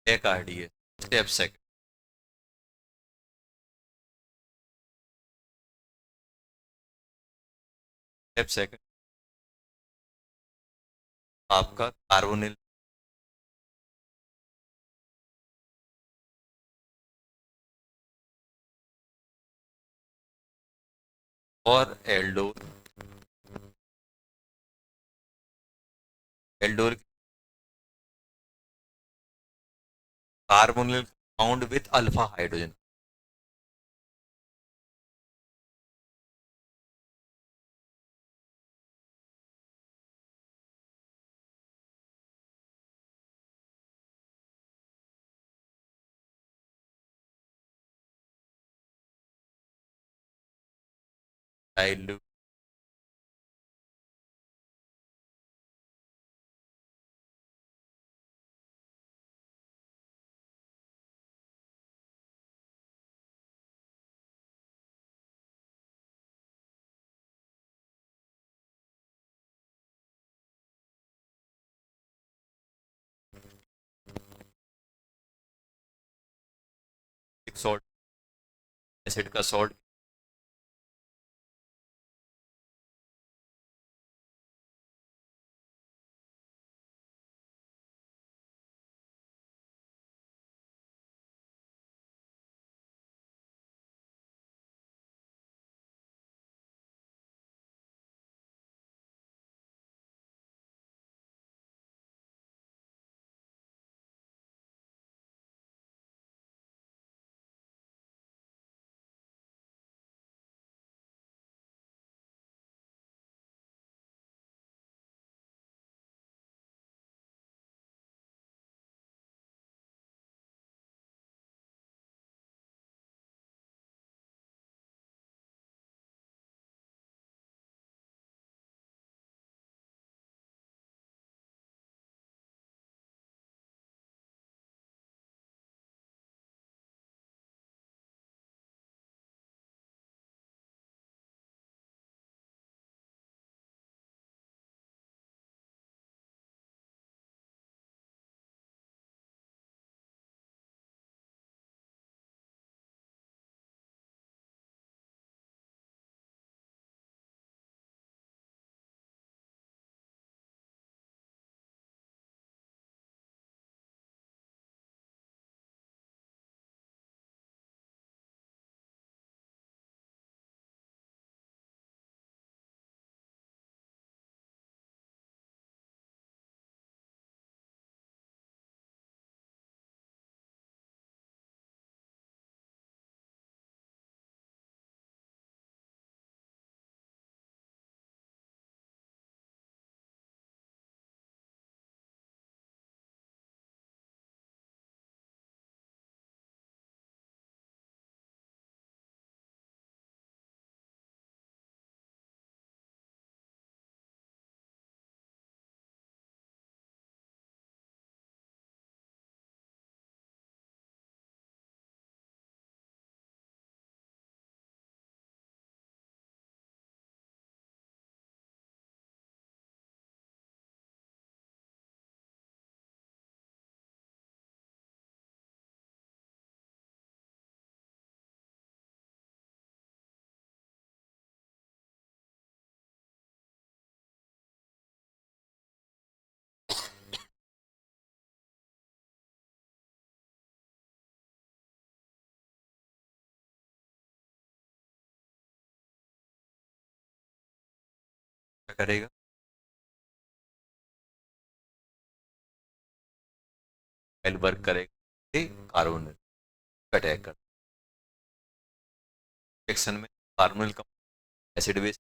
कार्डियस। Step second, step second आपका carbonyl और aldol. Aldol carbonyl compound with alpha hydrogen. Dilute. Salt, acid का salt. क्या करेगा? File work करेगा, कार्बोनिल अटैक कर रिएक्शन में। कार्बोनिल का एसिड बेस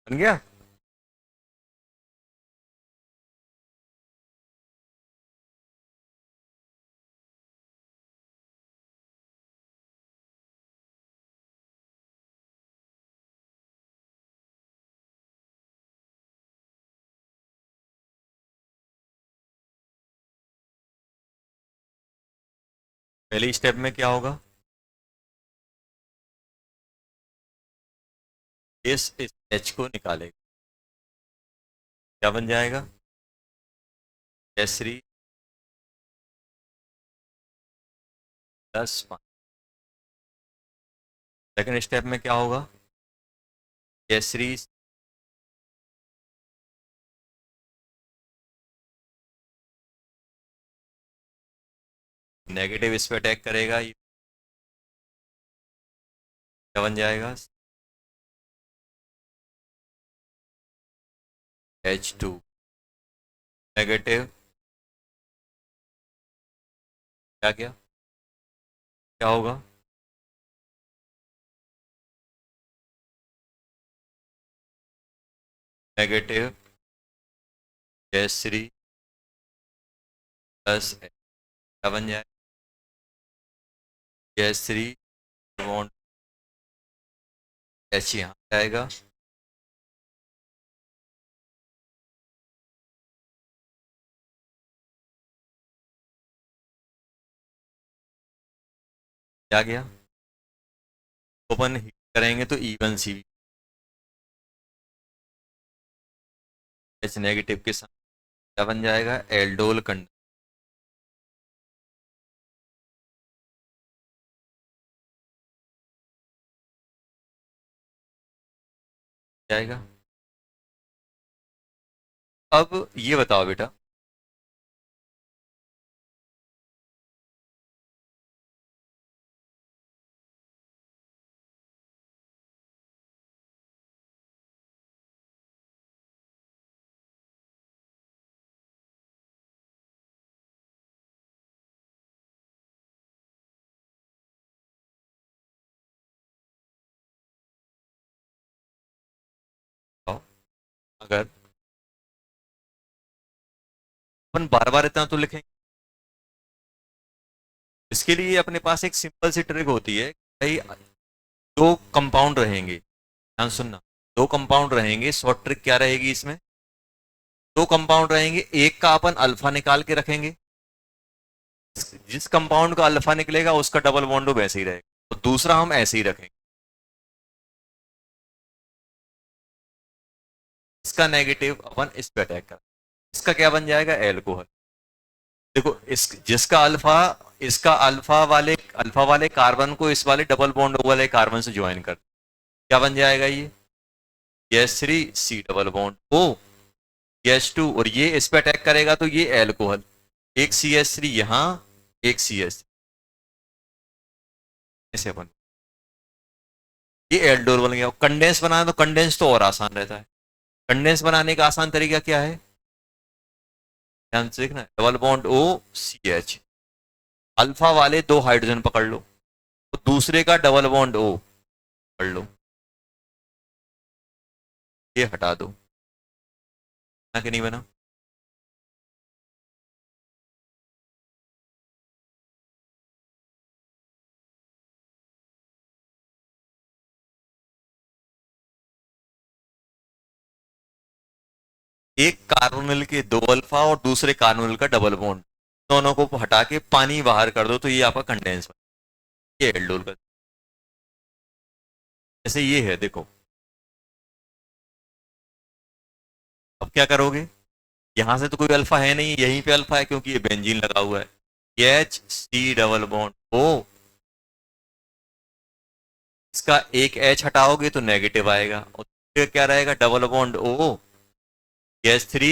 बन गया। पहले स्टेप में क्या होगा, इस एच को निकालेगा, क्या बन जाएगा, केसरी प्लस 5। सेकेंड स्टेप में क्या होगा, केसरी नेगेटिव इस पे अटैक करेगा, ये क्या बन जाएगा, H2 नेगेटिव, क्या क्या क्या होगा, नेगेटिव केसरी प्लस क्या बन जाएगा, केसरी बॉन्ड एच यहाँ जाएगा, क्या गया, ओपन हीट करेंगे तो E1 सी एच नेगेटिव के साथ क्या बन जाएगा, एल्डोल कंड जाएगा। अब ये बताओ बेटा, बताओ, अगर अपन बार बार इतना तो लिखेंगे, इसके लिए अपने पास एक सिंपल सी ट्रिक होती है, भाई दो कंपाउंड रहेंगे, ध्यान सुनना, दो कंपाउंड रहेंगे, शॉर्ट ट्रिक क्या रहेगी इसमें, दो कंपाउंड रहेंगे, एक का अपन अल्फा निकाल के रखेंगे, जिस कंपाउंड का अल्फा निकलेगा उसका डबल बॉन्ड वैसे ही रहेगा, तो दूसरा हम ऐसे ही रखेंगे, इसका नेगेटिव अपन इस पे अटैक कर, इसका क्या बन जाएगा, एल्कोहल। देखो इस जिसका अल्फा, इसका अल्फा वाले कार्बन को इस वाले डबल बॉन्ड वाले कार्बन से ज्वाइन कर, क्या बन जाएगा ये H3C डबल बॉन्ड ओ, H2, और ये इस पे अटैक करेगा तो ये एल्कोहल, एक CH3 यहाँ, एक CH3, ऐसे अपन, ये एल्डोल बन गया। कंडेंस बनाना तो कंडेंस तो और आसान रहता है, कंडेंस बनाने का आसान तरीका क्या है, ध्यान से देखना, डबल बॉन्ड OCH, अल्फा वाले दो हाइड्रोजन पकड़ लो, तो दूसरे का डबल बॉन्ड O पकड़ लो, ये हटा दो, ना कि नहीं बना। एक कार्बोनिल के दो अल्फा और दूसरे कार्बोनिल का डबल बॉन्ड, दोनों को हटा के पानी बाहर कर दो तो ये आपका कंडेंस, ये एल्डोल का, जैसे ये है देखो। अब क्या करोगे, यहां से तो कोई अल्फा है नहीं, यहीं पे अल्फा है क्योंकि ये बेंजीन लगा हुआ है, H C double bond O, इसका एक H हटाओगे तो नेगेटिव आएगा, और क्या रहेगा, डबल बॉन्ड O, H3,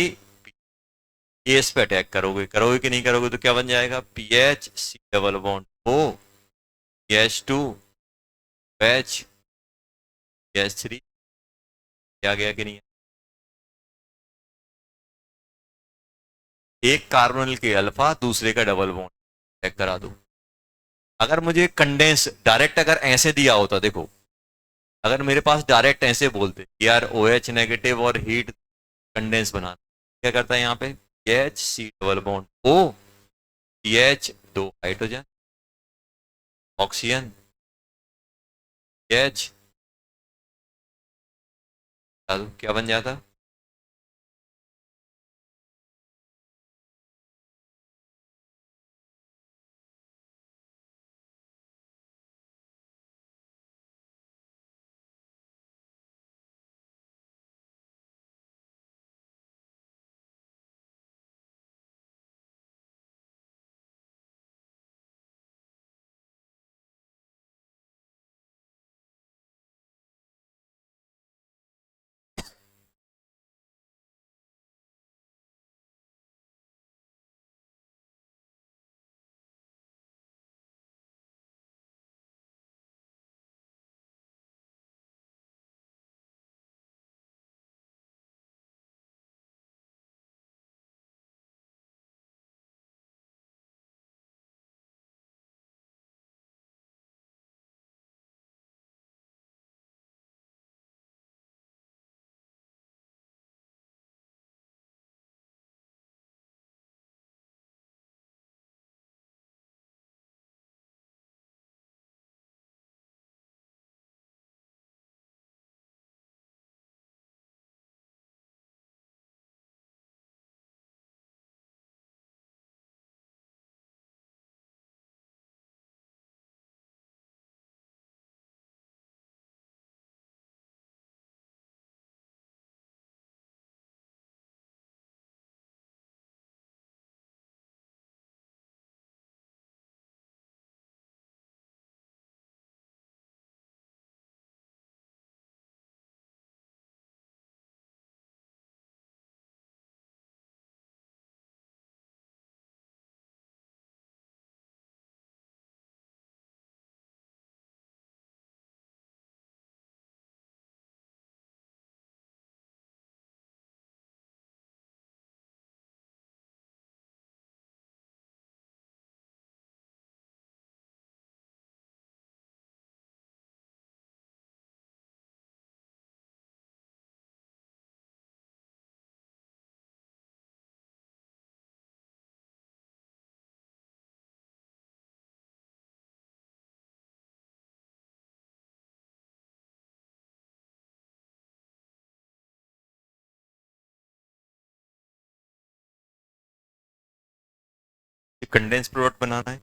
ये इस पे अटैक करोगे, करोगे कि नहीं करोगे, तो क्या बन जाएगा, PHC double bond O, H2, H3, क्या गया कि नहीं, एक कार्बोनिल के अल्फा दूसरे का डबल बॉन्ड चेक करा दो। अगर मुझे कंडेंस डायरेक्ट अगर ऐसे दिया होता, देखो अगर मेरे पास डायरेक्ट ऐसे बोलते यार ओ एच नेगेटिव और हीट कंडेंस बनाना, क्या करता है यहाँ पे, H C double bond O, C H, दो हाइड्रोजन, ऑक्सीजन, एच, चलो क्या बन जाता, कंडेंस प्रोडक्ट बनाना है,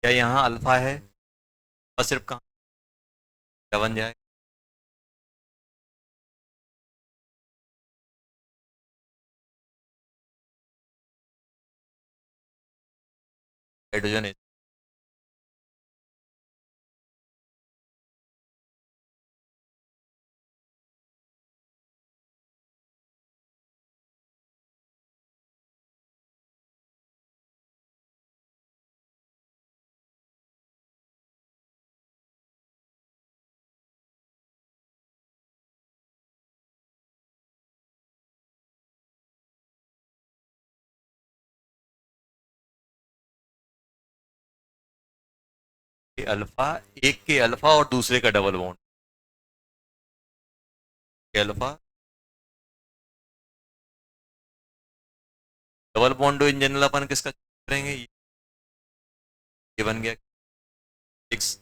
क्या यहाँ अल्फा है और सिर्फ कहाँ, क्या बन जाए, हाइड्रोजन, अल्फा, एक के अल्फा और दूसरे का डबल बॉन्ड, के alpha double bond in general अपन किसका करेंगे, ये बन गया सिक्स,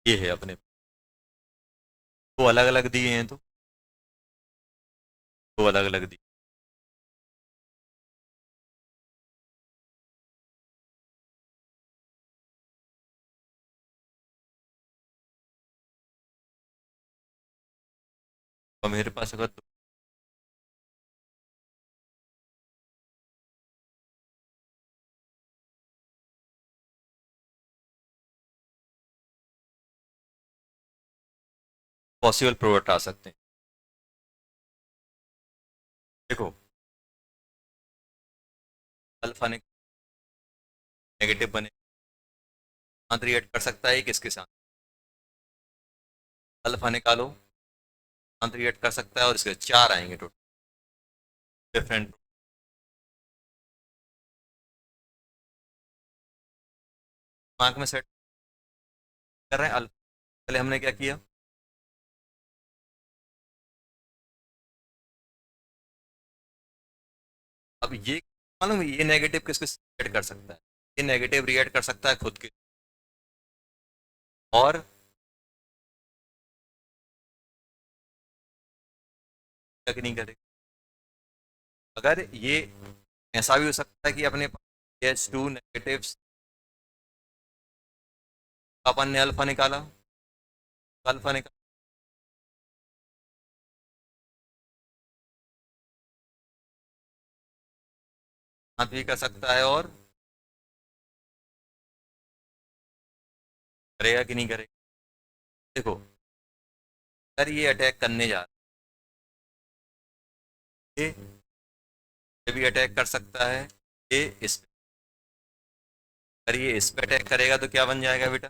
ये है अपने, दो अलग अलग दिए हैं तो दो अलग अलग दिए, और मेरे पास अगर पॉसिबल प्रोडक्ट आ सकते हैं। देखो अल्फा नेगेटिव बने साथ रिएक्ट कर सकता है किसके साथ, अल्फा निकालो साथ रिएक्ट कर सकता है और इसके चार आएंगे टोटल डिफरेंट। दिमाग में सेट कर रहे हैं अल्फा। पहले हमने क्या किया, अब ये मालूम है, ये नेगेटिव किसके रिएक्ट कर सकता है, ये नेगेटिव रिएक्ट कर सकता है खुद के और तक नहीं करेगा। अगर ये ऐसा भी हो सकता है कि अपने एच टू नेगेटिव अपन ने अल्फा निकाला, अल्फा निकाला हाथ भी कर सकता है और करेगा कि नहीं करेगा। देखो अगर ये अटैक करने जा रहा है ये भी अटैक कर सकता है, ये इस पे, अगर ये इस पे अटैक करेगा तो क्या बन जाएगा बेटा,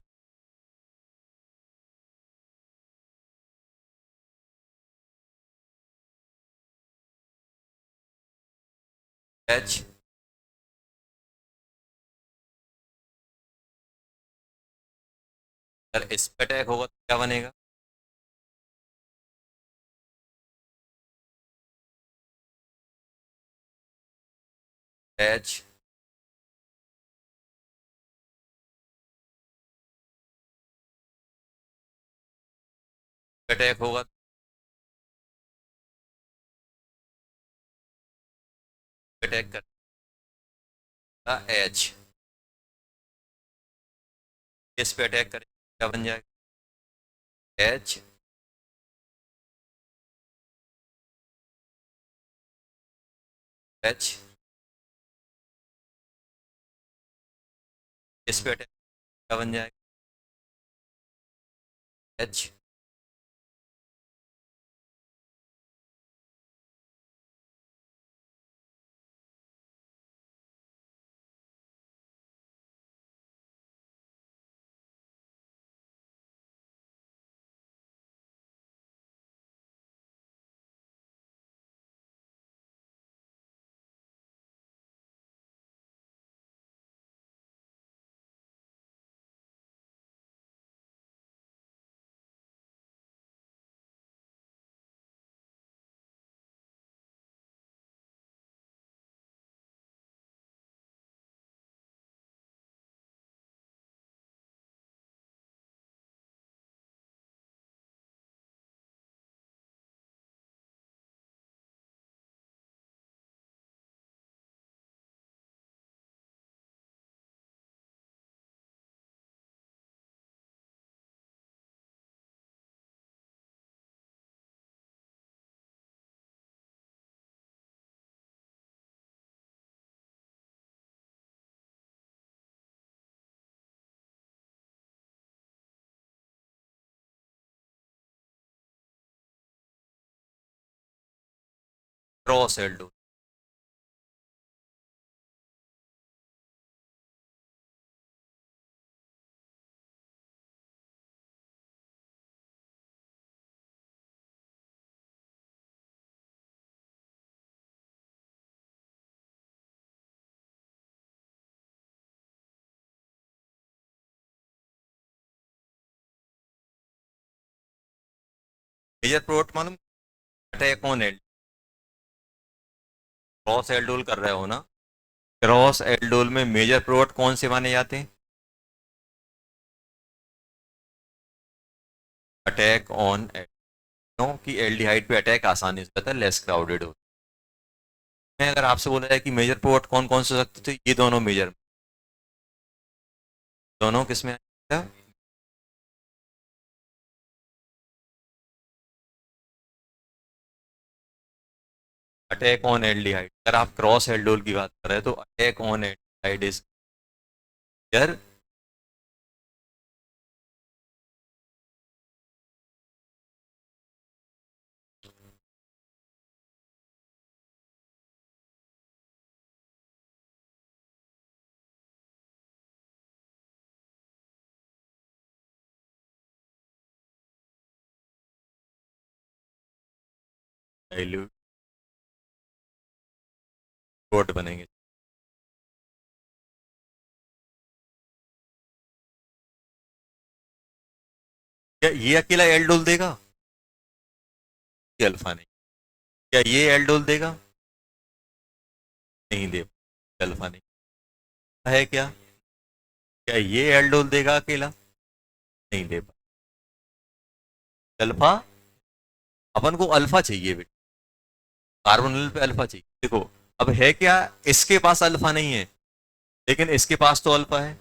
एच। अगर इस पे अटैक होगा तो क्या बनेगा, एच। अटैक होगा अटैक करेगा एच, इस पे अटैक करेगा क्या बन जाएगा, एच एच। इस पे अटैक क्या बन जाएगा, H cross aldol. Major product मालूम, attack on L, cross aldol कर रहे हो ना, क्रॉस एल्डोल में मेजर प्रोडक्ट कौन से माने जाते हैं, अटैक ऑन एल्डो की एल्डिहाइड पे अटैक आसानी से होता है, लेस क्राउडेड हो। मैं अगर आपसे बोला जाए कि मेजर प्रोडक्ट कौन कौन से हो सकते थे, ये दोनों मेजर, दोनों किसमें आएगा, अटैक ऑन एल्डिहाइड। अगर आप क्रॉस एल्डोल की बात कर रहे हैं तो attack on aldehyde is major dilute कोट बनेंगे। क्या ये अकेला एल्डोल देगा? ये अल्फा नहीं। क्या ये एल्डोल देगा? नहीं दे, अल्फा नहीं है क्या? क्या ये एल्डोल देगा अकेला? नहीं दे। अल्फा, अपन को अल्फा चाहिए बेटा, कार्बोनिल पे अल्फा चाहिए। देखो अब है क्या, इसके पास अल्फा नहीं है, लेकिन इसके पास तो अल्फा है।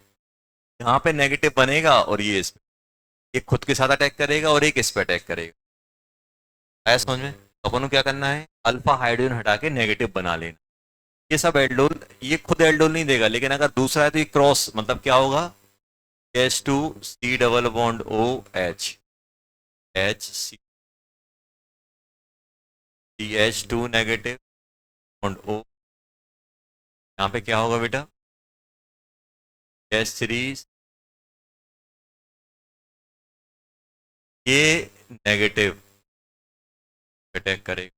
यहाँ पे नेगेटिव बनेगा और ये इस पे, एक खुद के साथ अटैक करेगा और एक इस पे अटैक करेगा। आया समझ में? तो अपन को क्या करना है, अल्फा हाइड्रोजन हटा के नेगेटिव बना लेना। ये सब एल्डोल, ये खुद एल्डोल नहीं देगा, लेकिन अगर दूसरा है तो ये क्रॉस, मतलब क्या होगा, H2C double bond O H, HCH2 negative bond O, यहाँ पे क्या होगा बेटा, H3, ये नेगेटिव अटैक करेगा,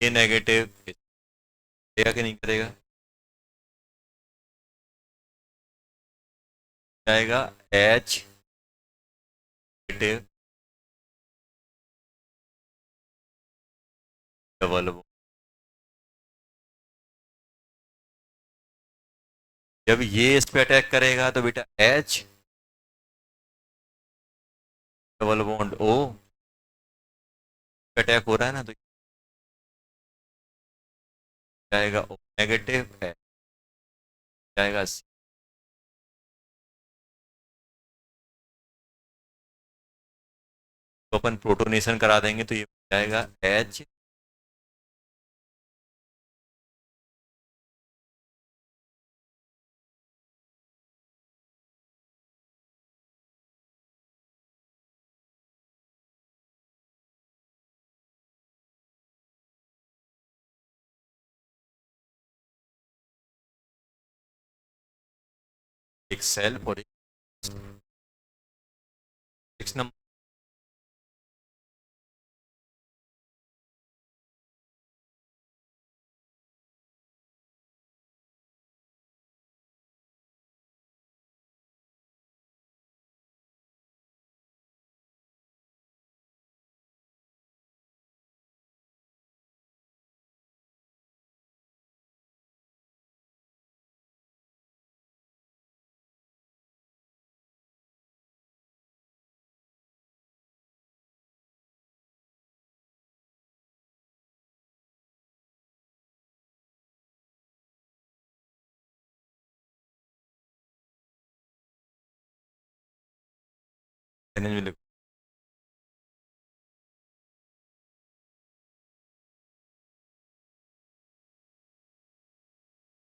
ये नेगेटिव करेगा कि नहीं करेगा? जाएगा H नेगेटिव डबल बॉन्ड। जब ये इस पे अटैक करेगा तो बेटा H डबल बॉन्ड O पे अटैक हो रहा है ना, तो जाएगा O नेगेटिव है, जाएगा C। तो अपन प्रोटोनेशन करा देंगे तो ये जाएगा H एक सेल्फ और एक 6 नंबर। मैंने जो लिखा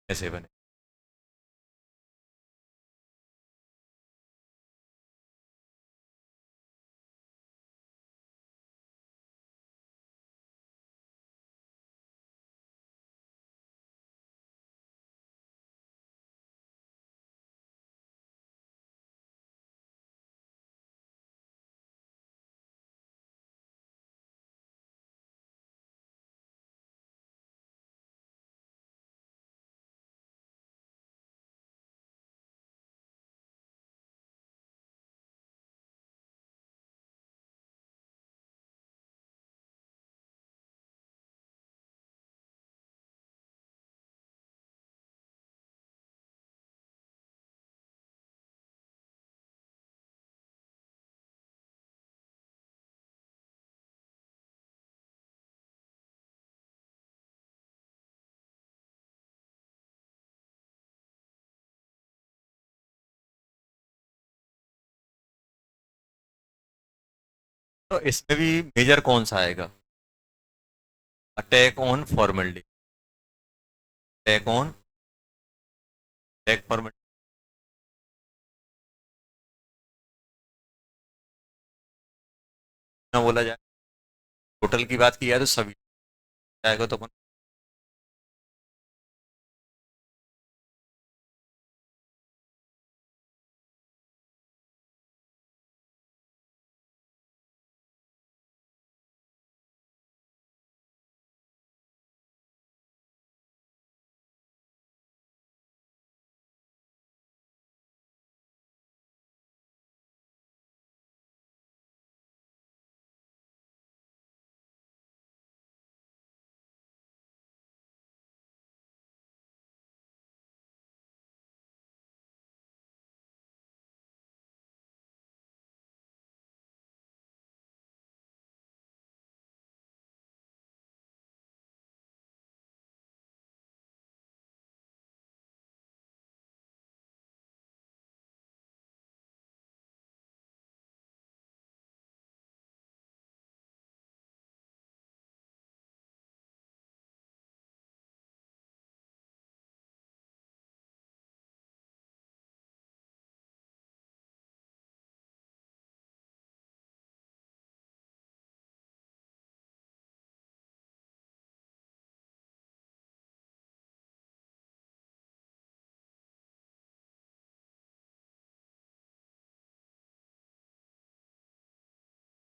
ऐसे बने। तो इसमें भी मेजर कौन सा आएगा, attack on formality, attack on, attack formality ना बोला जाए, टोटल की बात की जाए तो सभी आएगा तो अपन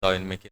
तो इनमें क्या?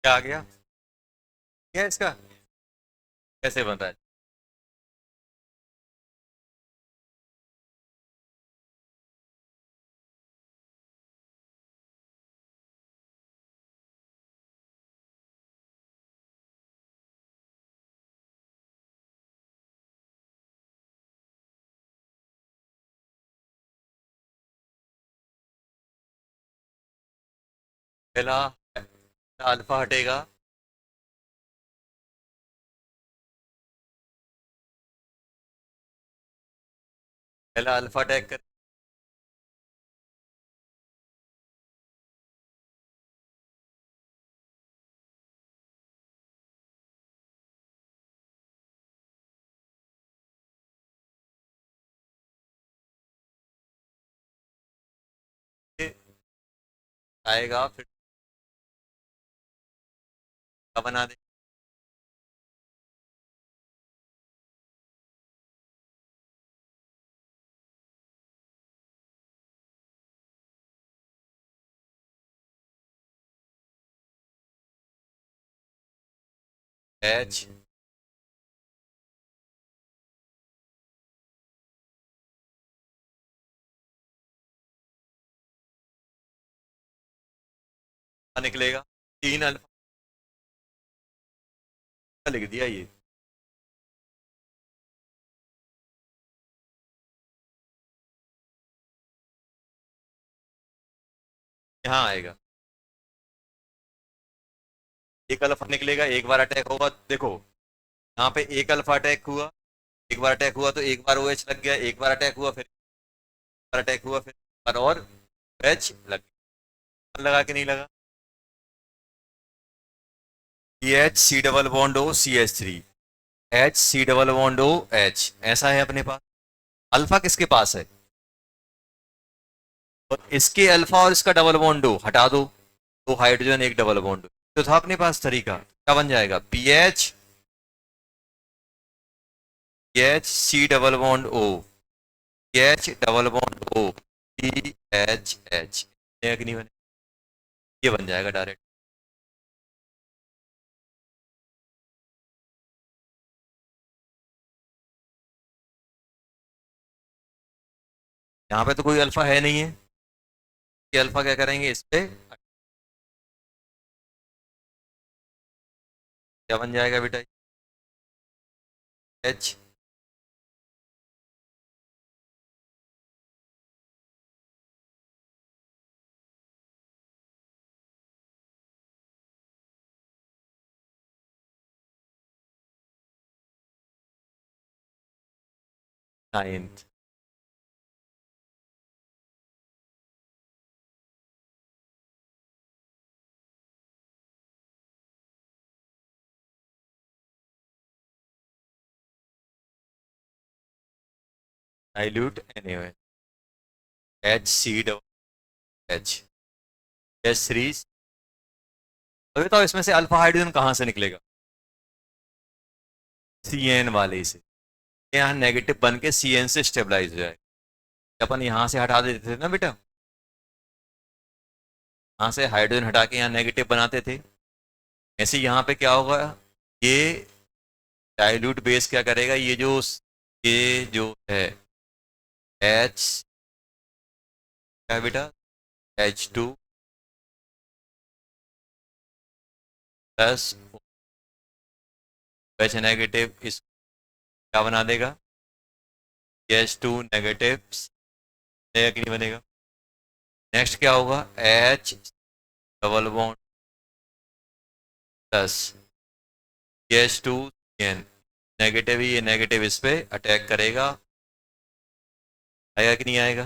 क्या आ गया? क्या इसका कैसे बन रहा है? पहला अल्फा हटेगा, पहला अल्फा अटैक करके आएगा, फिर क्या बना दे, एच निकलेगा, 3 अल्फा लिख दिया ये, यहाँ आएगा, एक अल्फा निकलेगा, एक बार अटैक होगा, देखो यहाँ पे एक अल्फा अटैक हुआ, एक बार अटैक हुआ तो एक बार ओ एच लग गया, एक बार अटैक हुआ, फिर एक बार अटैक हुआ, फिर एक बार और एच लग गया, लगा कि नहीं लगा, C H C double bond O C H three, H C double bond O H, ऐसा है अपने पास। अल्फा किसके पास है, और इसके अल्फा और इसका डबल बॉन्ड ओ हटा दो, दो हाइड्रोजन एक डबल बॉन्ड, तो था अपने पास तरीका, क्या बन जाएगा, P H, P H C double bond O, P H double bond O, P H H, नहीं बने, ये बन जाएगा डायरेक्ट। यहाँ पे तो कोई अल्फा है नहीं है, ये अल्फा क्या करेंगे इस पे, क्या बन जाएगा बेटा, H, 9th, dilute anyway, H C double H, H three, तो बताओ इसमें से अल्फा हाइड्रोजन कहाँ से निकलेगा, सी एन वाले से, यहाँ नेगेटिव बन के सी एन से स्टेबलाइज हो जाएगा, अपन यहाँ से हटा देते थे ना बेटा, यहाँ से हाइड्रोजन हटा के यहाँ नेगेटिव बनाते थे, ऐसे यहाँ पे क्या होगा, ये डाइल्यूट बेस क्या करेगा, ये जो है एच, क्या है बेटा, H two plus H negative, इस क्या बना देगा, एच टू नेगेटिव, कि नहीं बनेगा, नेक्स्ट क्या होगा, H double bond plus H two N, negative ही, ये नेगेटिव इस पे अटैक करेगा, आएगा कि नहीं आएगा,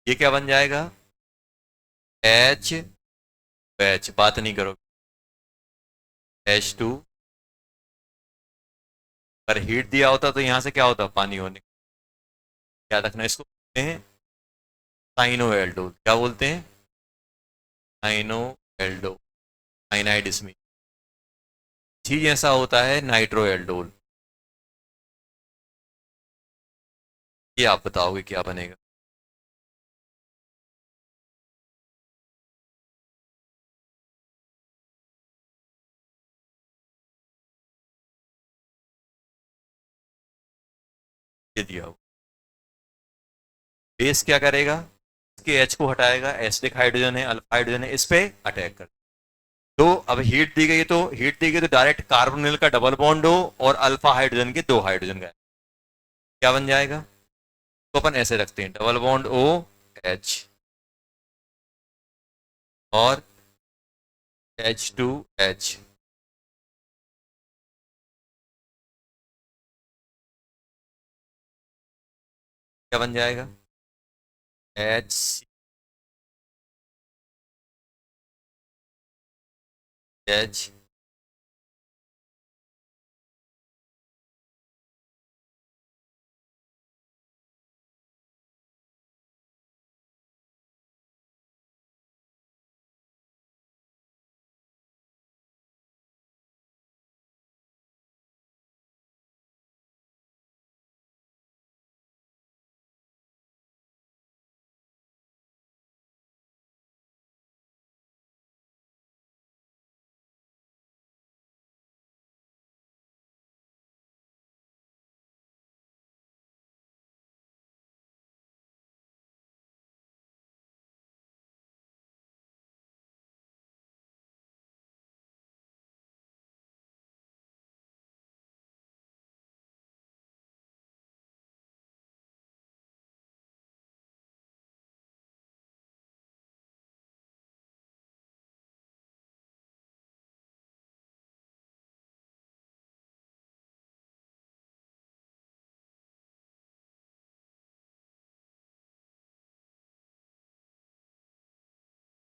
ये क्या बन जाएगा, एच, एच बात नहीं करो, एच टू, पर हीट दिया होता तो यहाँ से क्या होता, पानी होने, याद रखना इसको बोलते हैं साइनो एल्डोल, क्या बोलते हैं, साइनो एल्डो, साइनाइड इसमें चीज ऐसा होता है नाइट्रो एल्डोल, ये आप बताओगे क्या बनेगा, ये दिया हो, बेस क्या करेगा, इसके एच को हटाएगा, एसिडिक हाइड्रोजन है, अल्फा हाइड्रोजन है, इस पे अटैक कर, तो अब हीट दी गई, तो हीट दी गई तो डायरेक्ट कार्बोनिल का डबल बॉन्ड हो और अल्फा हाइड्रोजन के दो हाइड्रोजन का, क्या बन जाएगा, तो अपन ऐसे रखते हैं डबल बॉन्ड ओ एच, और H2H, क्या बन जाएगा? HCH,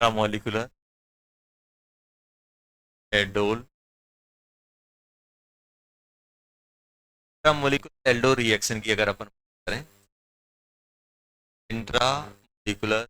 intramolecular aldol, intramolecular aldol reaction की अगर अपन करें, इंट्रामोलिकुलर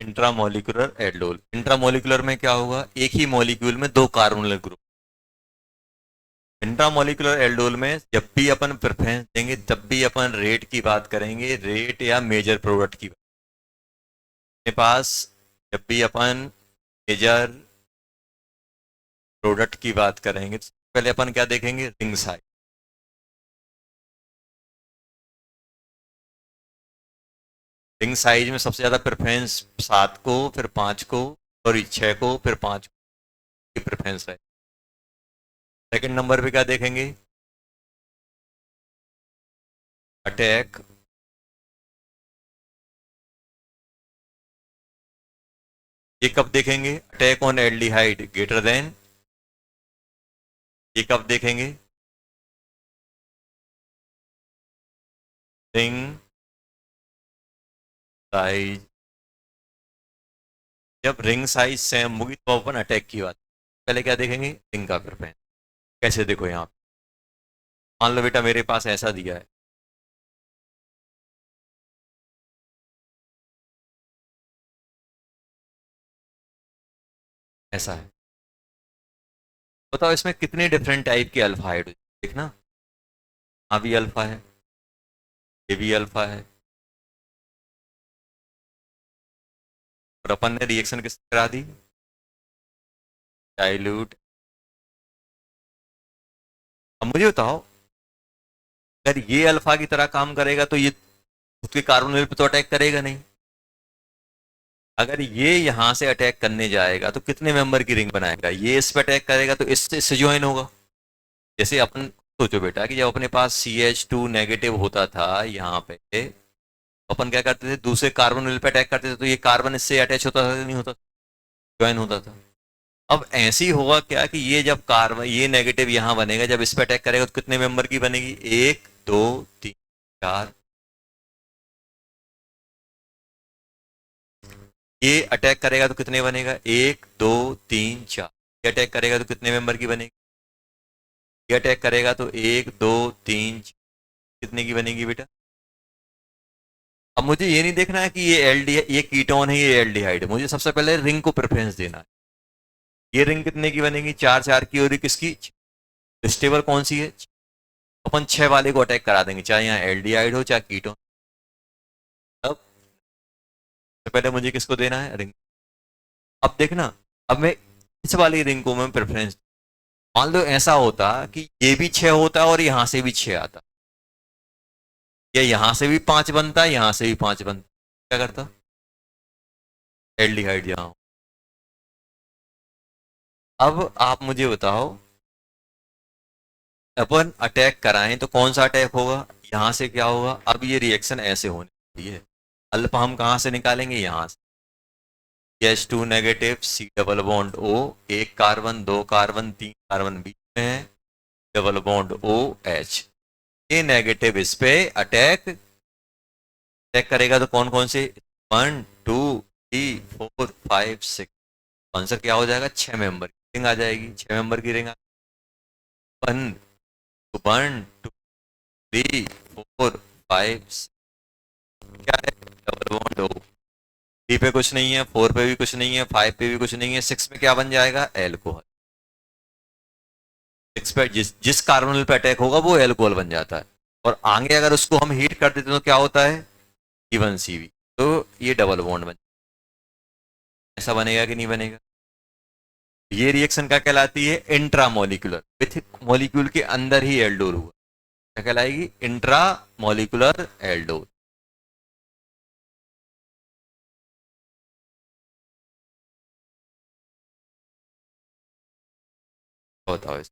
इंट्रामोलिकुलर एल्डोल, इंट्रामोलिकुलर में क्या होगा? एक ही मॉलिक्यूल में दो कार्बोनिल ग्रुप। इंट्रामोलिकुलर एल्डोल में जब भी अपन प्रेफरेंस देंगे, जब भी अपन रेट की बात करेंगे, रेट या मेजर प्रोडक्ट की बात, अपने पास जब भी अपन मेजर प्रोडक्ट की बात करेंगे तो पहले अपन क्या देखेंगे? Ring size. रिंग साइज में सबसे ज्यादा प्रेफरेंस 7 को, फिर 5 को, और 6 को, फिर 5 की प्रेफरेंस है। सेकंड नंबर पे क्या देखेंगे? अटैक, ये कब देखेंगे? Attack on aldehyde greater than, ये कब देखेंगे? रिंग साइज, जब रिंग साइज सेम होगी तो अपन अटैक की बात, पहले क्या देखेंगे? रिंग का प्रेफरेंस। कैसे? देखो यहाँ पे मान लो बेटा मेरे पास ऐसा दिया है, ऐसा है, बताओ इसमें कितने डिफरेंट टाइप के अल्फा हाइड्रोजन? देखना, यहाँ भी अल्फा है, ये भी अल्फा है, और अपन ने रिएक्शन किस करा दी? डाइल्यूट। अब मुझे बताओ, अगर ये अल्फा की तरह काम करेगा तो ये खुद के कार्बोनिल पे तो अटैक करेगा नहीं। अगर ये यहां से अटैक करने जाएगा तो कितने मेंबर की रिंग बनाएगा? ये इस पे अटैक करेगा तो इससे ज्वाइन होगा। जैसे अपन सोचो बेटा कि जब अपने पास CH2 नेगेटिव होता था यहाँ पे, तो अपन क्या करते थे? दूसरे कार्बोनिल पे अटैक करते थे तो ये कार्बन इससे अटैच होता था, नहीं होता? ज्वाइन होता था। अब ऐसे ही होगा क्या कि ये जब कार्बन, ये नेगेटिव यहां बनेगा, जब इस पे अटैक करेगा तो कितने मेंबर की बनेगी? एक, दो तीन चार, ये अटैक करेगा तो कितने बनेगा, एक दो तीन चार। ये अटैक करेगा तो कितने मेंबर की बनेगी, ये अटैक करेगा तो एक दो तीन चार, कितने की बनेगी बेटा। अब मुझे ये नहीं देखना है कि ये एल्डी ये कीटोन है ये एल्डिहाइड है, मुझे सबसे पहले रिंग को प्रेफरेंस देना है। ये रिंग कितने की बनेगी, चार चार की, और ये किसकी, स्टेबल कौन सी है, अपन छह वाले को अटैक करा देंगे, चाहे यहाँ एल्डिहाइड हो चाहे कीटोन। अब सबसे पहले मुझे किसको देना है, रिंग। अब देखना, अब मैं इस वाली रिंग को मैं प्रेफरेंस, मान लो ऐसा होता कि ये भी छह होता और यहां से भी छह आता, या यहां से भी पांच बनता यहां से भी पांच बनता, क्या करता, एल्डिहाइड यहाँ। अब आप मुझे बताओ, अपन अटैक कराएं तो कौन सा अटैक होगा, यहां से क्या होगा, अब ये रिएक्शन ऐसे होने वाली है। अल्फा हम कहां से निकालेंगे, यहां से, H two negative C double bond O, एक कार्बन दो कार्बन तीन कार्बन बीच में है, डबल बॉन्ड ओ एच, ये नेगेटिव इस पे अटैक अटैक करेगा तो कौन कौन से, one two three four five six, answer क्या हो जाएगा, छह मेंबर की रिंग आ जाएगी, छह मेंबर की ring. One one two three four five, क्या है, डबल बॉन्ड ओ, थ्री पे कुछ नहीं है, फोर पे भी कुछ नहीं है, फाइव पे भी कुछ नहीं है, सिक्स में क्या बन जाएगा, एल्कोहल। सिक्स पे जिस जिस कार्बोनिल पे अटैक होगा वो एल्कोहल बन जाता है, और आगे अगर उसको हम हीट कर देते हैं तो क्या होता है, C1CB, तो ये डबल बॉन्ड बन, ऐसा बनेगा कि नहीं बनेगा। ये रिएक्शन क्या कहलाती है, इंट्रामोलिकुलर, विथ मॉलिक्यूल के अंदर ही एल्डोल हुआ, क्या कहलाएगी, इंट्रा मॉलिकुलर एल्डोल। बताओ।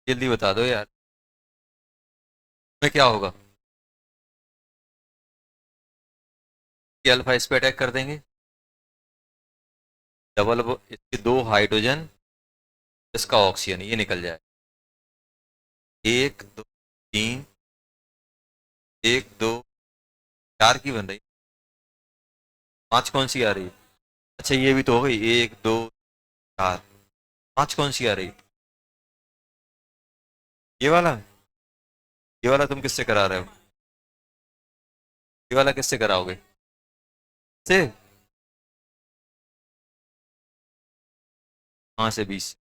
जल्दी बता दो यार, में क्या होगा? कि अल्फा इस पे अटैक कर देंगे, इसके दो हाइड्रोजन, इसका ऑक्सीजन, ये निकल जाए। एक दो तीन, एक दो, चार की बन रही, पांच कौन सी आ रही? अच्छा ये भी तो हो गई, एक दो चार, पांच कौन सी आ रही? ये वाला, ये वाला तुम किससे करा रहे हो? ये वाला किससे कराओगे? से, कहाँ से 20?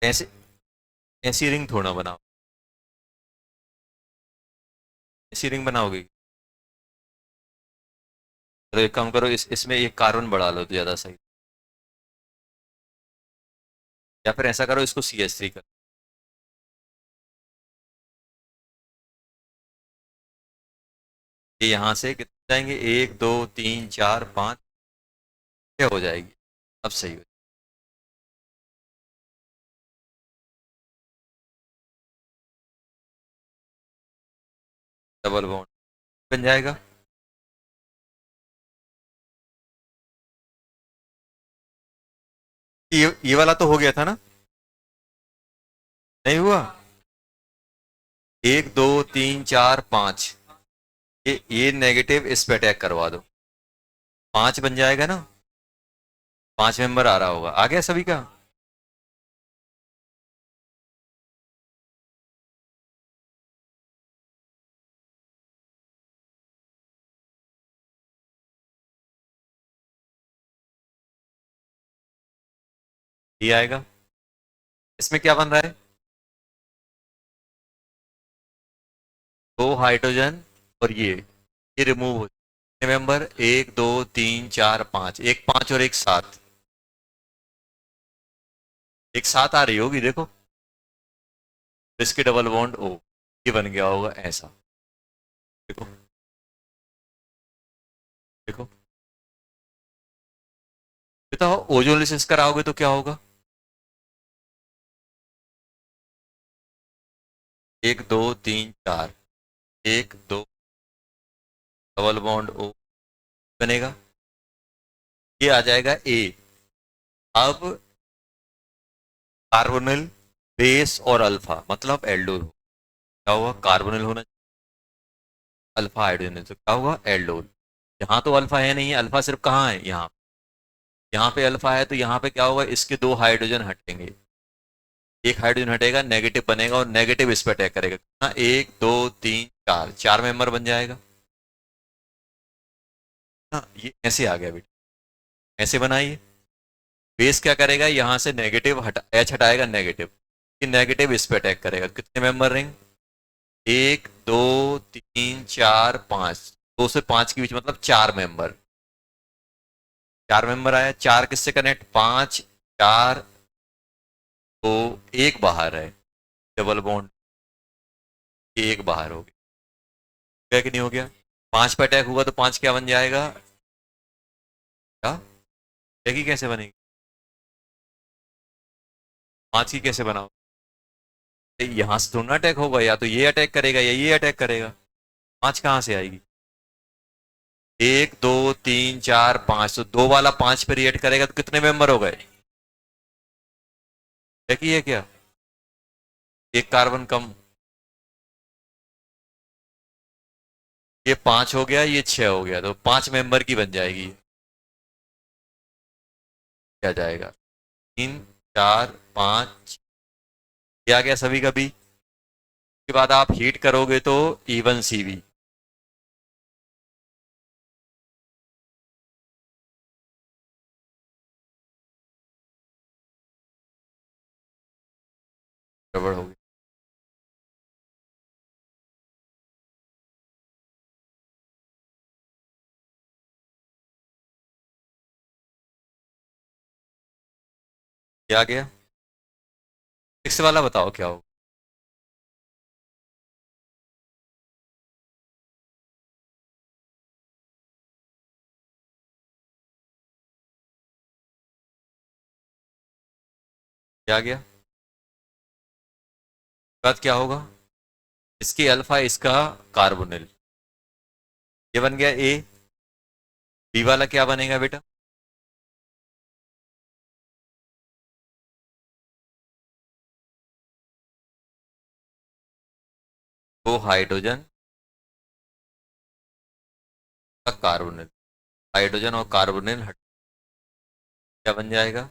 ऐसे, ऐसी रिंग थोड़ा बनाओ, ऐसी रिंग बनाओगे? तो एक काम करो, इसमें एक कार्बन बढ़ा लो तो ज्यादा सही। या फिर ऐसा करो, इसको CH3 कर, ये यहाँ से कितने जाएंगे, एक दो तीन चार पाँच, छः हो जाएगी। अब सही हो, डबल बॉन्ड बन जाएगा। ये वाला तो हो गया था ना? नहीं हुआ? एक दो तीन चार पाँच, ये नेगेटिव इस पे अटैक करवा दो, पांच बन जाएगा ना? पांच मेंबर आ रहा होगा, आ गया सभी का? ये आएगा। इसमें क्या बन रहा है? दो हाइड्रोजन, और ये रिमूव हो, कितने मेंबर, एक दो तीन चार पाँच, एक पाँच और एक सात, एक सात आ रही होगी देखो, इसके डबल बॉन्ड ओ, ये बन गया होगा ऐसा। देखो, देखो, बताओ ओजोलिसिस कराओगे तो क्या होगा? एक दो तीन चार, एक दो, डबल बॉन्ड ओ बनेगा, ये आ जाएगा ए। अब कार्बोनिल, बेस और अल्फा, मतलब एल्डोल, क्या हुआ, कार्बोनिल होना, अल्फा हाइड्रोजन है, तो क्या होगा, एल्डोल। यहाँ तो अल्फा है नहीं, अल्फा सिर्फ कहाँ है, यहाँ, यहाँ पे अल्फा है, तो यहाँ पे क्या होगा, इसके दो हाइड्रोजन हटेंगे, एक हाइड्रोजन हटेगा, नेगेटिव बनेगा, और नेगेटिव इस पर अटैक करेगा। हाँ, एक दो तीन चार, चार मेंबर बन जाएगा। हाँ, ये ऐसे आ गया बेटा, ऐसे बनाइए। बेस क्या करेगा, यहाँ से नेगेटिव हटा, एच हटाएगा नेगेटिव, कि नेगेटिव इस पे अटैक करेगा। कितने मेंबर रिंग, एक दो तीन चार पाँच, दो से पाँच के बीच मतलब चार मेंबर, चार मेंबर आया, चार किससे कनेक्ट, पाँच, चार, दो, एक बाहर है, डबल बॉन्ड, एक बाहर हो गया कि नहीं हो गया? पांच पे अटैक हुआ तो पांच क्या बन जाएगा, क्या, छह की कैसे बनेगी, पांच की कैसे बनाओ? यहां से थोड़ा अटैक होगा, या तो ये अटैक करेगा या ये अटैक करेगा, पांच कहां से आएगी? एक दो तीन चार पांच, तो दो वाला पांच पे रिएक्ट करेगा तो कितने मेंबर हो गए, देखिए क्या, एक कार्बन कम, ये पांच हो गया, ये छह हो गया, तो पांच मेंबर की बन जाएगी, क्या जाएगा, तीन, चार, पांच, ये आ गया सभी का भी। उसके बाद आप हीट करोगे तो इवन सीवी, गड़बड़ होगी। क्या आ गया? सिक्स वाला बताओ क्या होगा? क्या आ गया? बात क्या होगा? इसकी अल्फा, इसका कार्बोनिल, ये बन गया ए। बी वाला क्या बनेगा बेटा? दो हाइड्रोजन का कार्बोनिल, हाइड्रोजन और कार्बोनिल हट, क्या बन जाएगा?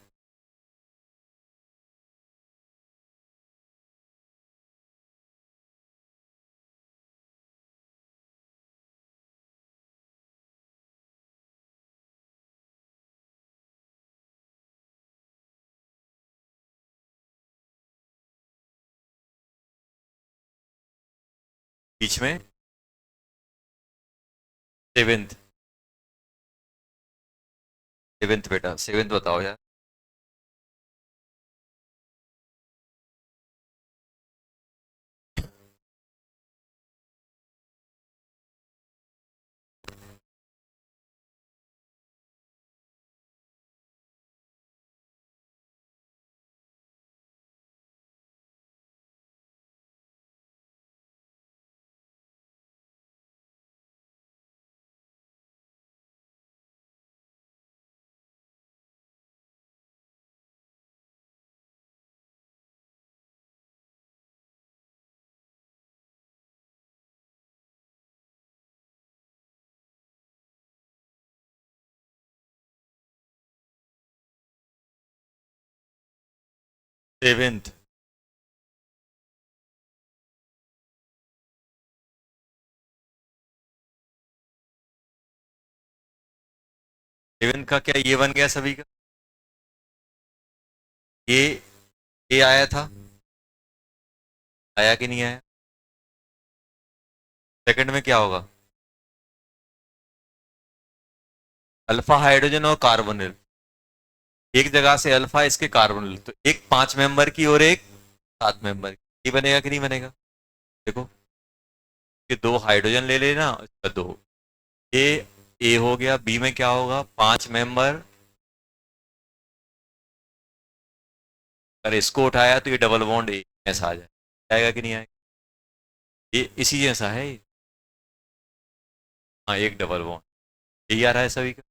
बीच में सेवेंथ, सेवेंथ बेटा, सेवेंथ बताओ यार। सेवेंथ, सेवेंथ का क्या ये बन गया सभी का? ये आया था, आया कि नहीं आया? सेकंड में क्या होगा? अल्फा हाइड्रोजन और कार्बोनिल, एक जगह से अल्फा, इसके कार्बोनिल, तो एक 5 मेंबर की और एक 7 मेंबर की, ये बनेगा कि नहीं बनेगा? देखो, ये दो हाइड्रोजन ले लेना, इसका दो, ये ए हो गया। बी में क्या होगा? 5 मेंबर, अगर इसको उठाया तो ये डबल बॉन्ड ए ऐसा आ जाए, आएगा कि नहीं आएगा? ये इसी जैसा है ये। हाँ, एक डबल बॉन्ड, यही आ रहा है सभी का।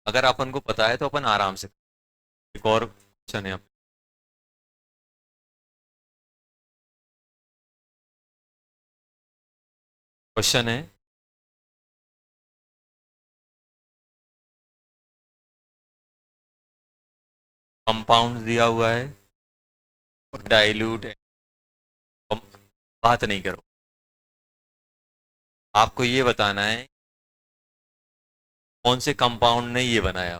अगर अपन को पता है तो अपन आराम से। एक और क्वेश्चन है, क्वेश्चन है, कंपाउंड दिया हुआ है, डाइल्यूट है, बात नहीं करो, आपको ये बताना है कौन से कंपाउंड ने ये बनाया,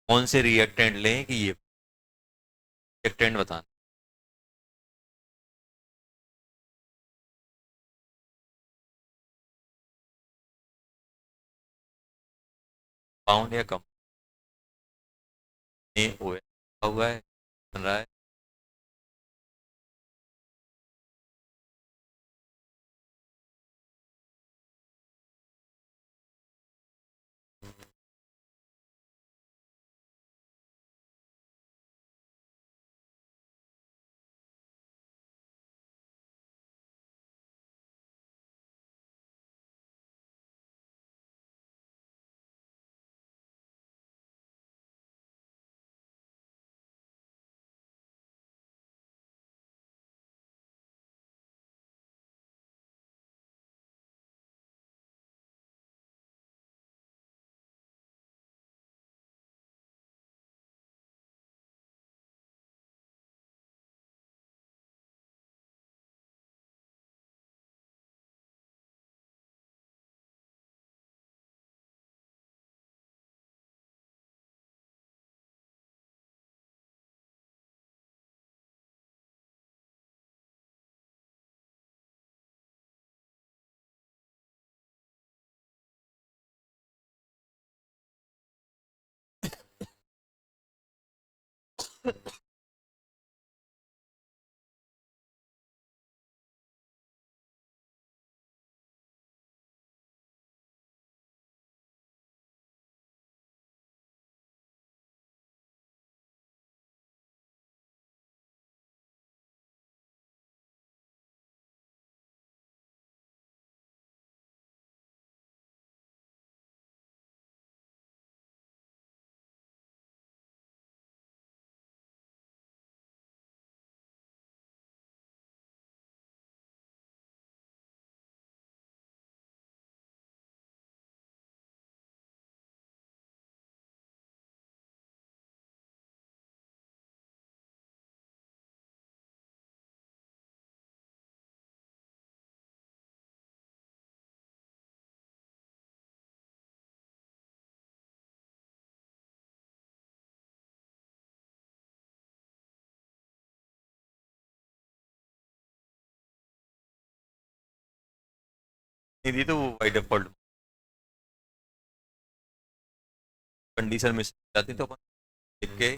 कौन से रिएक्टेंट लें कि ये रिएक्टेंट बताना। कंपाउंड या कंपाउंड ए ओ हुआ है, बन रहा है। नहीं दी तो वो बाई डिफॉल्ट कंडीशन मिस हो जाती तो अपन लिख के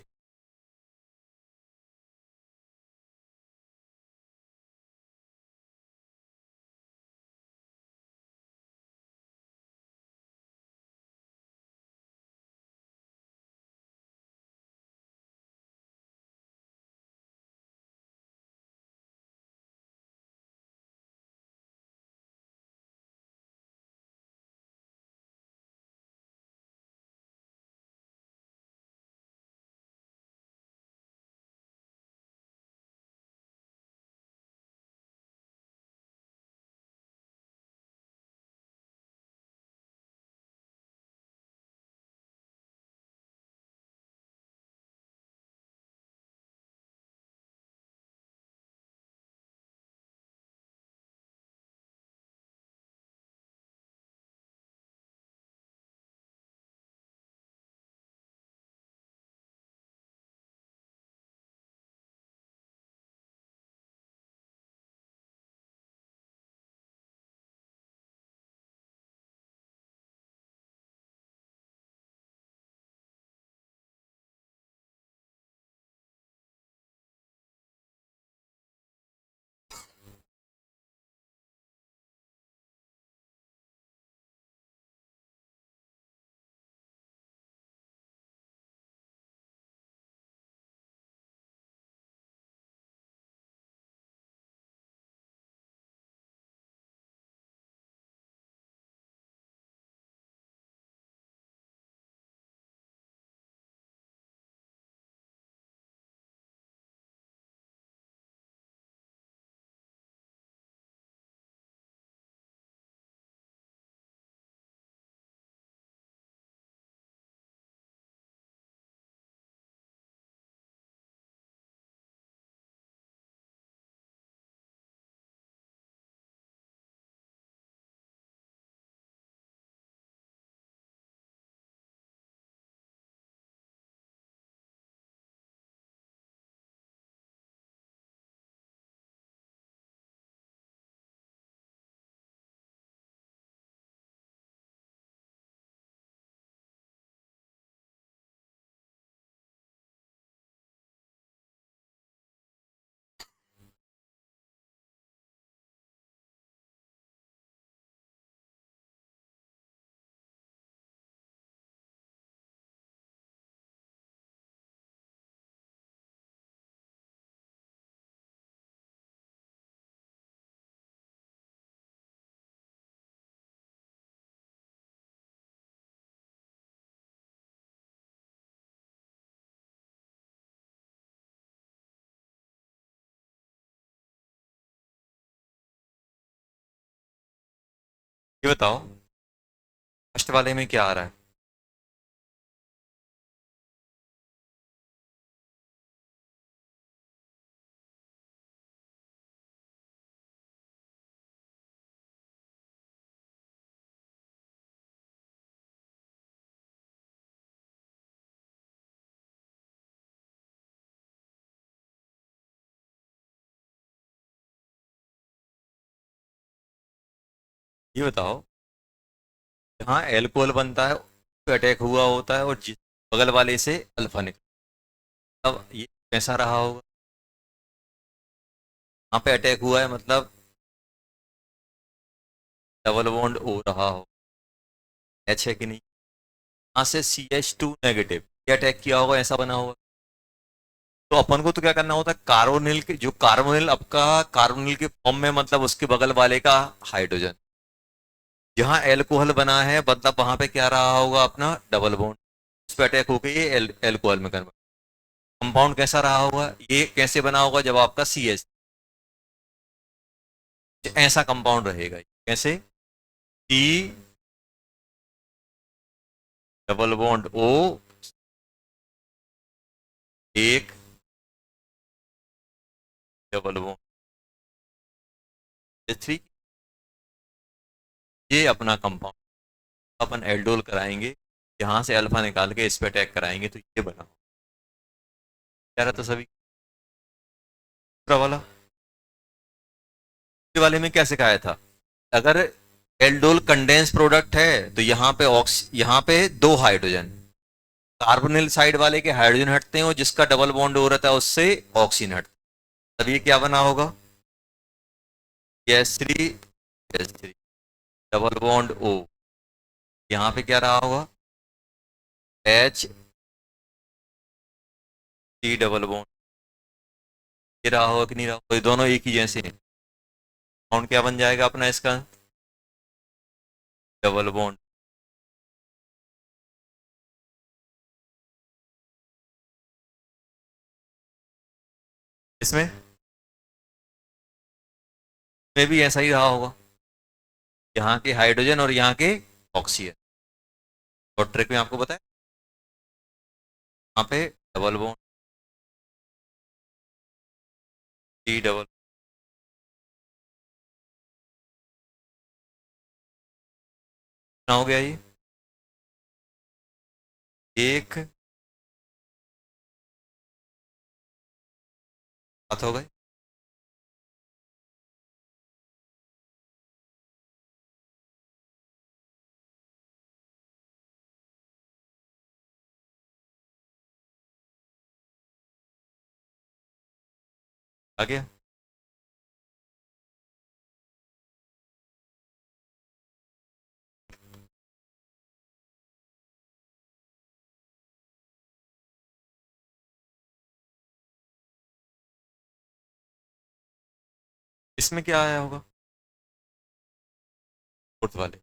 ये बताओ फर्स्ट वाले में क्या आ रहा है। ये बताओ जहाँ एल्कोहल बनता है अटैक हुआ होता है और जिस बगल वाले से अल्फा निकला, अब ये कैसा रहा होगा। वहाँ पे अटैक हुआ है मतलब डबल बॉन्ड हो रहा हो, एच है कि नहीं। यहाँ से CH2 नेगेटिव ये अटैक किया होगा, ऐसा बना होगा। तो अपन को तो क्या करना होता है, कार्बोनिल के जो कार्बोनिल आपका कार्बोनिल के फॉर्म में मतलब उसके बगल वाले का हाइड्रोजन, जहाँ एल्कोहल बना है मतलब वहां पे क्या रहा होगा अपना डबल बॉन्ड, उस पर अटैक होकर ये एल्कोहल में कन्वर्ट। कंपाउंड कैसा रहा होगा, ये कैसे बना होगा जब आपका CH ऐसा कंपाउंड रहेगा, कैसे C डबल बॉन्ड O एक डबल बॉन्ड H3, ये अपना कंपाउंड अपन एल्डोल कराएंगे, यहाँ से अल्फा निकाल के इस पे अटैक कराएंगे तो ये बना होगा। क्या रहता सभी दूसरा वाला, दूसरे वाले में क्या सिखाया था, अगर एल्डोल कंडेंस प्रोडक्ट है, तो यहाँ पे दो हाइड्रोजन, कार्बोनिल साइड वाले के हाइड्रोजन हटते हैं और जिसका डबल बॉन्ड हो रहता है उससे ऑक्सीजन हटता है। तब ये क्या बना होगा? S three, S three, double bond O. यहाँ पे क्या रहा होगा? H3 double bond. ये रहा होगा कि नहीं रहा होगा? तो ये दोनों एक ही जैसे हैं। बॉन्ड क्या बन जाएगा अपना इसका? Double bond. इसमें में भी ऐसा ही रहा होगा, यहाँ के हाइड्रोजन और यहाँ के ऑक्सीजन। और ट्रिक में आपको बताया, यहाँ पे डबल बॉन्ड, डी डबल। कितना हो गया ये? एक बात हो गई। आ गया। इसमें क्या आया होगा फोर्थ वाले?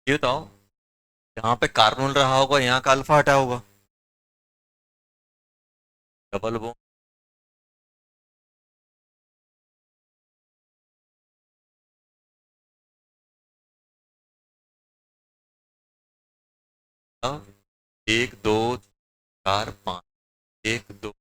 ये बताओ, यहाँ पे कार्बोनिल रहा होगा, यहाँ का अल्फा हटा होगा, डबल बॉन्ड। एक दो चार पाँच, एक दो।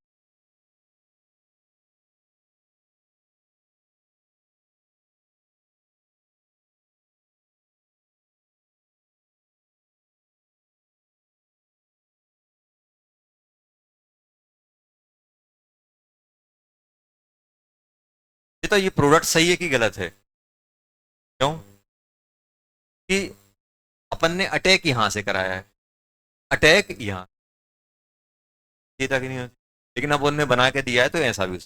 ये तो ये प्रोडक्ट सही है कि गलत है? क्यों? कि अपन ने अटैक यहाँ से कराया है, अटैक यहाँ, ये था कि नहीं? लेकिन अब उनने बना के दिया है तो ऐसा भी।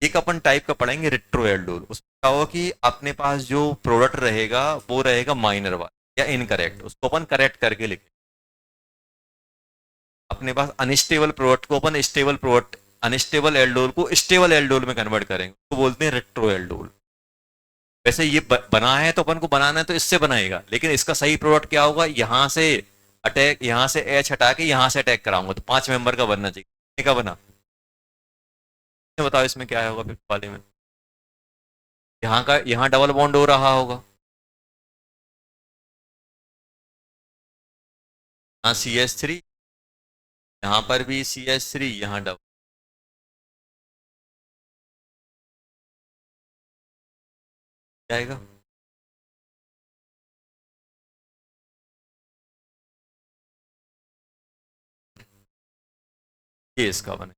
एक अपन टाइप का पढ़ेंगे रिट्रोएल्डोल, उसमें क्या होगा कि अपने पास जो प्रोडक्ट रहेगा वो रहेगा माइनर वाला या इनकरेक्ट, उसको अपन करेक्ट करके लिखें। अपने पास अनस्टेबल प्रोडक्ट को अपन स्टेबल प्रोडक्ट, अनस्टेबल एल्डोल को स्टेबल एल्डोल में कन्वर्ट करेंगे, तो बोलते हैं रिट्रोएल्डोल। वैसे ये बना है तो अपन को बनाना है तो इससे बनाएगा, लेकिन इसका सही प्रोडक्ट क्या होगा? यहाँ से अटैक, यहाँ से एच हटा के यहाँ से अटैक कराऊंगा, तो 5 मेंबर का बनना चाहिए। कितने का बना? बताओ इसमें क्या होगा फिफ्थ वाले में? यहाँ का, यहाँ डबल बॉन्ड हो रहा होगा, यहाँ CH3, यहाँ पर भी CH3, यहाँ डबल जाएगा। ये इसका बने।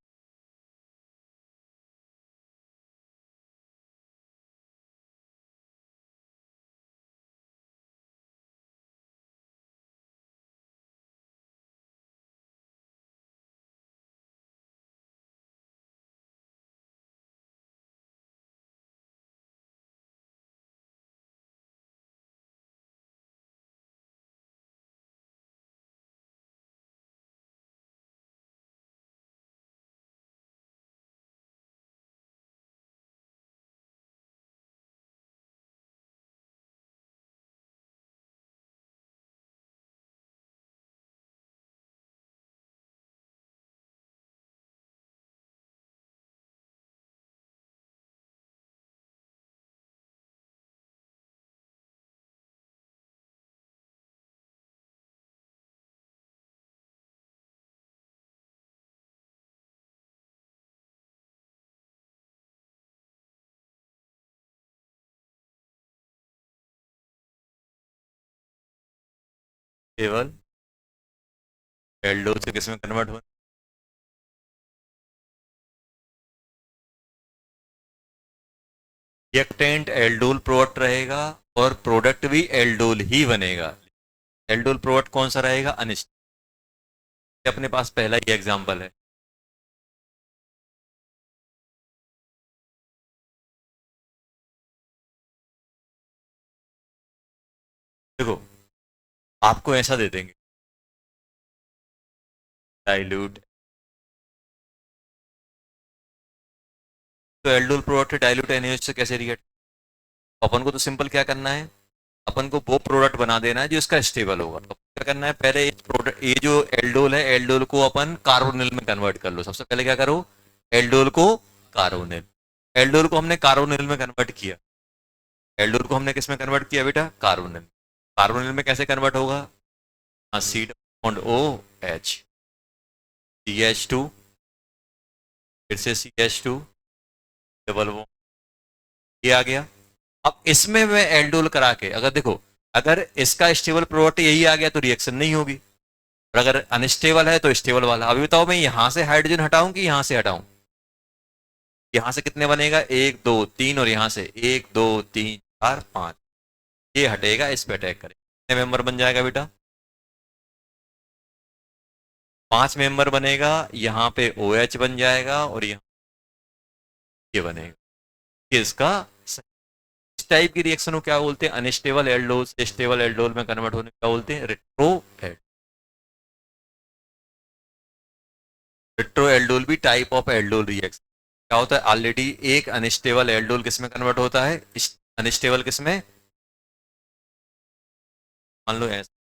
केवल एल्डोल से किस में कन्वर्ट हो, रिएक्टेंट एल्डोल प्रोडक्ट रहेगा और प्रोडक्ट भी एल्डोल ही बनेगा। एल्डोल प्रोडक्ट कौन सा रहेगा, अनिस्ट। अपने पास पहला ही एग्जांपल है। देखो, आपको ऐसा दे देंगे, डाइल्यूट, तो एल्डोल प्रोडक्ट डाइल्यूट एनएच से कैसे रिएक्ट। अपन को तो सिंपल क्या करना है, अपन को वो प्रोडक्ट बना देना है जो इसका स्टेबल होगा। तो क्या करना है, पहले ये प्रोडक्ट, ये जो एल्डोल है, एल्डोल को अपन कार्बोनिल में कन्वर्ट कर लो। सबसे पहले क्या करो, एल्डोल को कार्बोनिल, एल्डोल को हमने कार्बोनिल में कन्वर्ट किया। एल्डोल को हमने किस में कन्वर्ट किया बेटा, कार्बोनिल। कार्बोनिल में कैसे कन्वर्ट होगा, C bond O H, C H two, फिर से सी एच टू, डबल वो, ये आ गया। अब इसमें मैं एल्डोल करा के, अगर देखो, अगर इसका स्टेबल प्रोडक्ट यही आ गया तो रिएक्शन नहीं होगी, और अगर अनस्टेबल है तो स्टेबल वाला। अभी बताओ, मैं यहां से हाइड्रोजन हटाऊं कि यहां से हटाऊं। यहां से कितने बनेगा, एक दो तीन, और यहां से एक दो तीन चार पांच, ये हटेगा, इस पे अटैक करेगा, कितने मेंबर बन जाएगा बेटा, पांच मेंबर बनेगा। यहाँ पे ओ OH बन जाएगा और यहाँ ये बनेगा। ये इसका, इस टाइप की रिएक्शन को क्या बोलते हैं, अनस्टेबल एल्डोल से स्टेबल एल्डोल में कन्वर्ट होने को क्या बोलते हैं, रेट्रो। रेट्रो एल्डोल भी टाइप ऑफ एल्डोल रिएक्शन। क्या होता है, ऑलरेडी एक अनस्टेबल एल्डोल किस में कन्वर्ट होता है, अनस्टेबल किस में, मान लो ऐसा।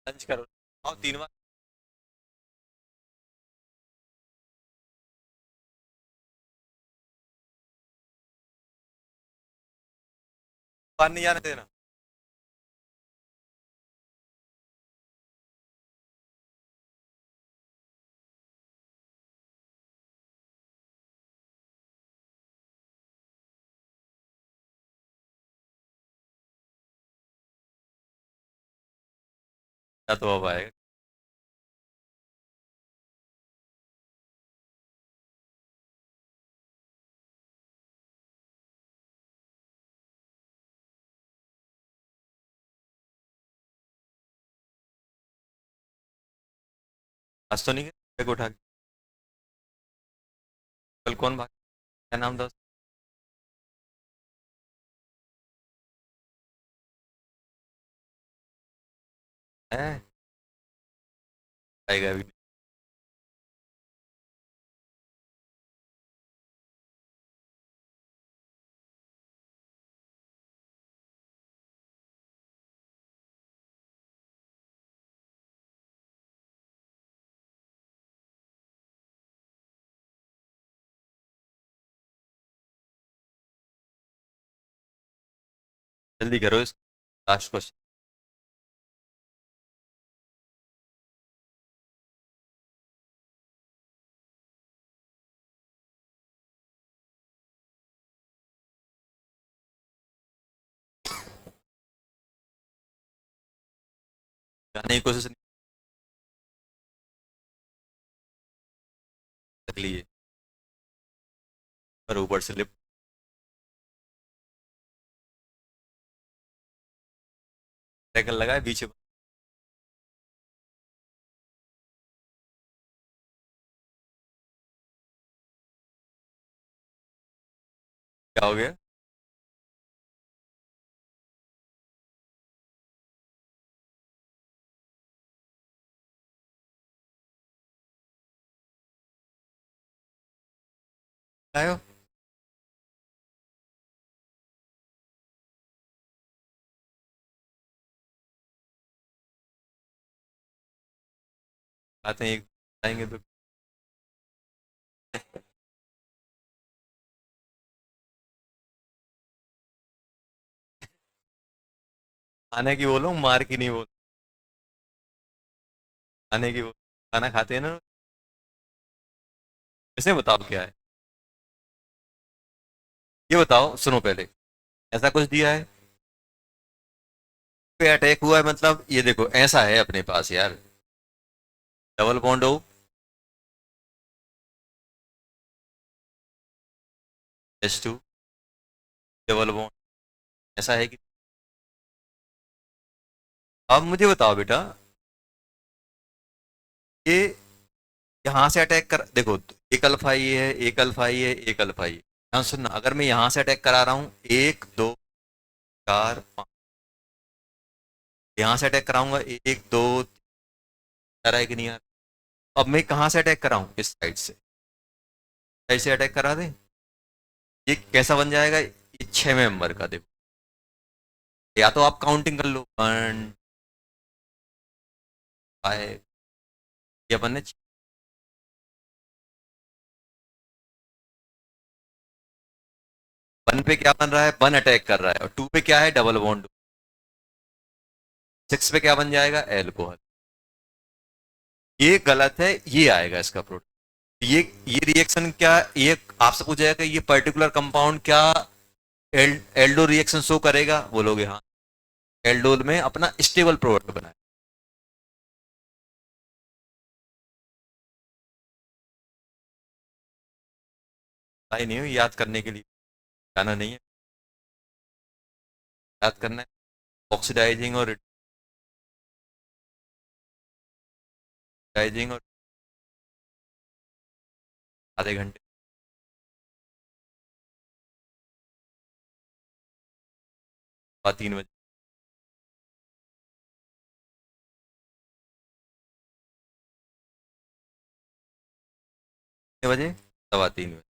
लंच करो, आओ तीन बार, बार नहीं जाने देना। या तो अब आएगा, आज तो नहीं गए, बैग उठा के। कल कौन भाग, क्या नाम था उसका? है, आएगा अभी। जल्दी करो इसको, लास्ट क्वेश्चन। जाने की कोशिश नहीं कर ली है, पर ऊपर से लिफ्ट साइकिल लगाए बीच में। क्या हो गया? आयो। आते हैं आएंगे तो खाने की बोलो, मार की नहीं बोलो। खाने की बोलो, खाना खाते हैं ना। इसे बताओ क्या है, ये बताओ, सुनो पहले। ऐसा कुछ दिया है पे अटैक हुआ है, मतलब ये देखो ऐसा है अपने पास यार, डबल बॉन्ड हो, H2, डबल बॉन्ड, ऐसा है कि। अब मुझे बताओ बेटा, ये यहाँ से अटैक कर, देखो एक अल्फा ये है, एक अल्फा ये है, एक अल्फा ये। हाँ सुनना, अगर मैं यहाँ से अटैक करा रहा हूँ, एक दो चार पाँच, यहाँ से अटैक कराऊंगा, एक दो, आ रहा है कि नहीं आ रहा? अब मैं कहाँ से अटैक कराऊं, इस साइड से अटैक करा दे। ये कैसा बन जाएगा, ये 6 मेंबर का, देखो। या तो आप काउंटिंग कर लो, 1 5, ये अपन ने 1 पे क्या बन रहा है, 1 अटैक कर रहा है, और 2 पे क्या है, डबल बॉन्ड। 6 पे क्या बन जाएगा, एल्कोहल। ये गलत है, ये आएगा इसका प्रोडक्ट। ये रिएक्शन क्या, ये आपसे पूछा जाएगा ये पर्टिकुलर कंपाउंड क्या एल्डो रिएक्शन शो करेगा, बोलोगे हाँ। एल्डोल में अपना स्टेबल प्रोडक्ट बनाए। भाई नहीं हो याद करने के लिए, जाना नहीं है, याद करना है। ऑक्सीडाइजिंग और रिडाइजिंग, और आधे घंटे बाद, 3 बजे। कितने बजे? 2:15 बजे।